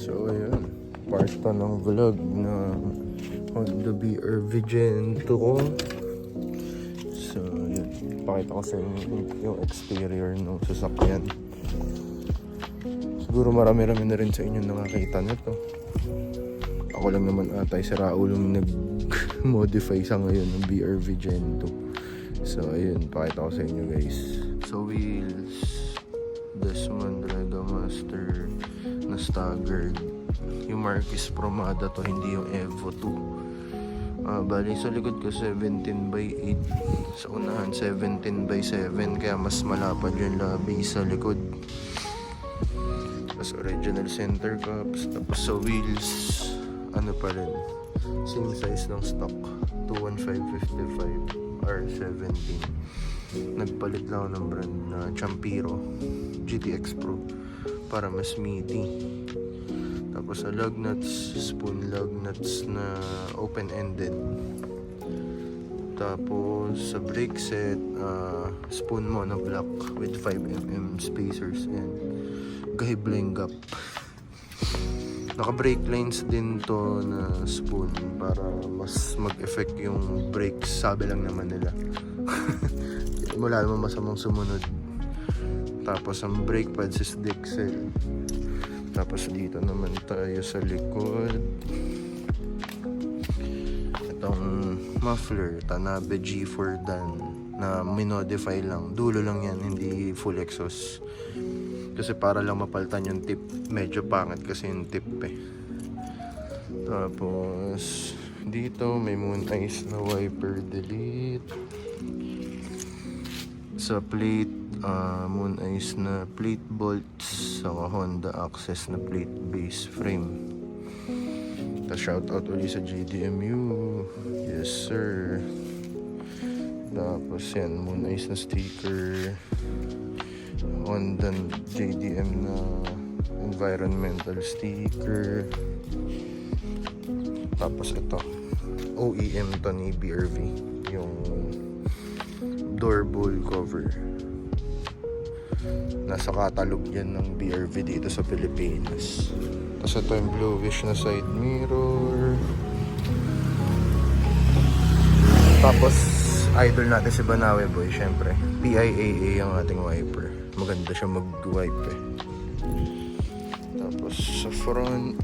So ayun, part to ng vlog na Honda BRV Gen 2 ko. So yun, pakita ko sa inyo yung exterior ng sasakyan. Siguro marami-rami na rin sa inyo nakakita nito. Ako lang naman atay si Raul yung nag-modify sa ngayon ng BRV Gen 2. So ayun, pakita ko sa inyo guys. So wheels, Desmond Rega Master na staggered. Yung Marquis Promada to, hindi yung Evo 2. Bali sa likod ko 17/8, sa unahan 17/7, kaya mas malapad yung labi sa likod. Tapos original center cups. Tapos sa wheels, ano pa rin, same size ng stock, 215/55 R17. Nagpalit lang ako ng brand na Champiro GTX Pro para mas meaty. Tapos sa lug nuts, spoon lug nuts na open-ended. Tapos sa brake set, spoon monoblock with 5mm spacers and gahibling gap. Naka brake lines din to na spoon para mas mag-effect yung brakes, sabi lang naman nila. Wala naman masamang sumunod. Tapos ang brake pads is Dexel. Tapos dito naman tayo sa likod. Itong muffler, Tanabe G4 Dan na minodify lang. Dulo lang yan, hindi full exhaust. Kasi para lang mapalitan yung tip. Medyo pangit kasi yung tip eh. Tapos dito may moon eyes na wiper delete. Sa plate, moon eyes na plate bolts, sa Honda Access na plate base frame. Tapos shoutout ulit sa JDMU. Yes sir. Tapos yan, moon eyes na sticker, Honda JDM na environmental sticker. Tapos ito, OEM to ni BRV, yung door bowl cover. Nasa catalog yan ng BRV dito sa Pilipinas. Tapos ito yung bluish na side mirror. Tapos idol natin si Banawe Boy, syempre PIAA ang ating wiper. Maganda siya mag-wipe eh. Tapos sa front,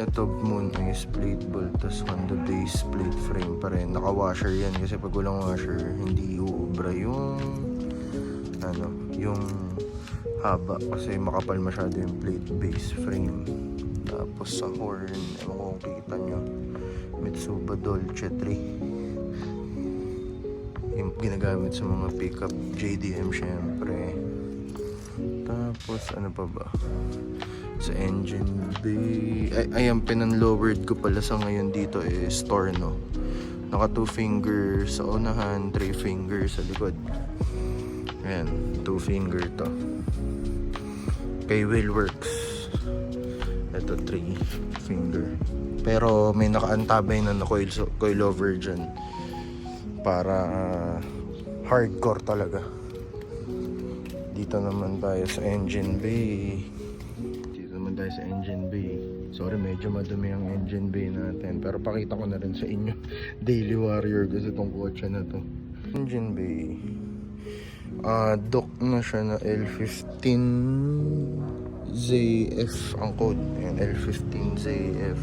ito moon eyes plate bolt, tas Honda base plate frame pa rin. Naka-washer yan kasi pag walang washer hindi uubra yung yung haba kasi makapal masyado yung plate base frame. Tapos sa horn, ewan ko kung kita nyo, Mitsuba Dolce 3, yung ginagamit sa mga pickup, JDM syempre. Tapos ano pa ba, sa engine bay, ay ang pinan-lowered ko pala sa ngayon dito is Torno. Naka 2 finger sa unahan, 3 finger sa likod. Ayan, 2 finger to. Kay Wheelworks, ito 3 finger. Pero may nakaantabay na coilover dyan para hardcore talaga. Dito naman tayo sa engine bay. Sa engine bay. Sorry, medyo madumi ang engine bay natin, pero pakita ko na rin sa inyo. Daily warrior kasi itong kotse na to. Engine bay, dock na siya na L15ZF ang code. Ayan, L15ZF.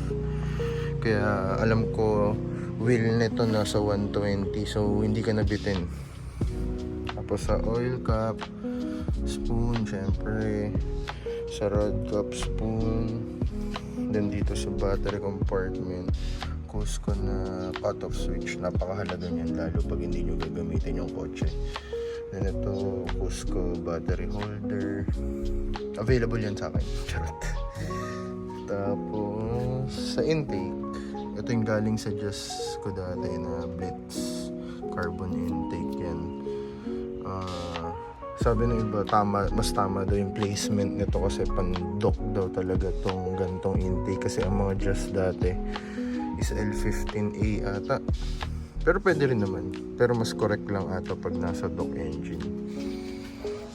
Kaya alam ko wheel nito nasa 120, so hindi ka nabitin. Tapos sa oil cap, spoon syempre, sa rod cap, spoon. Then dito sa battery compartment, Cusco na cut-off switch. Napakahalaga niyan lalo pag hindi nyo gagamitin yung kotse. Then ito, Cusco battery holder. Available yan sa akin. Charot. Tapos sa intake, ito yung galing sa Just ko dati na Blitz carbon intake yan. Sabi ng iba, mas tama daw yung placement nito kasi pan-dock daw talaga tong gantong intake. Kasi ang mga Just dati is L15A ata. Pero pwede rin naman. Pero mas correct lang ata pag nasa dock engine.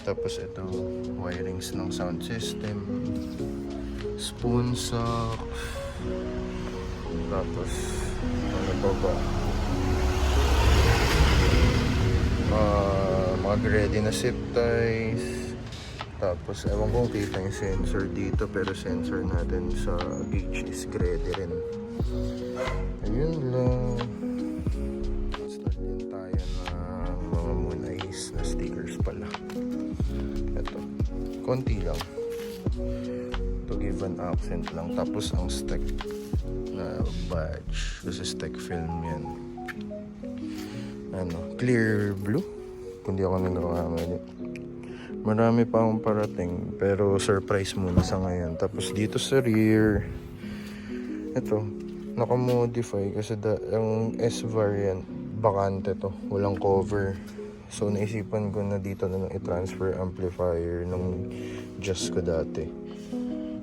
Tapos ito, wirings ng sound system. spoon sock. Tapos, ano pa ba? Mag-ready na zip ties. Tapos, ewan kong kita yung sensor dito, pero sensor natin sa gauge is ready rin. Ayun lang. Start din tayo ng mga Moon Eyes na stickers pala. Ito. Konti lang. To give an accent lang. Tapos ang stick na badge. Kasi stick film yan. Ano, clear blue. Kung di ako nagkakamali. Marami pa akong parating. Pero surprise muna sa ngayon. Tapos dito sa rear. Ito. Nakamodify. Kasi yung S variant. Bakante to. Walang cover. So naisipan ko na dito na lang i-transfer amplifier nung Just ko dati.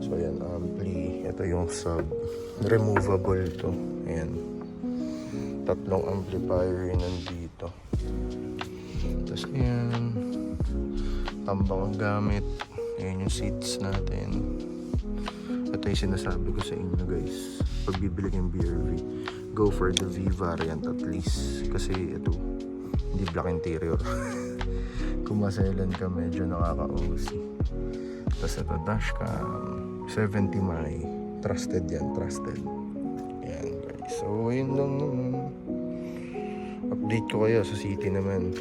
So ayan, ampli. Ito yung sub. Removable to. Ayan. Tatlong amplifier yun nandito. Tapos ayan. Tambang ang gamit. Ayan yung seats natin. Ito yung sinasabi ko sa inyo guys. Pag bibili kayong BRV, go for the V variant at least. Kasi ito, hindi black interior. Kung maselan ka, medyo nakaka-OC. Tapos ito, dashcam 70 Mai. Trusted yan, trusted. Yan guys. So, yun lang. Update ko kayo sa city naman.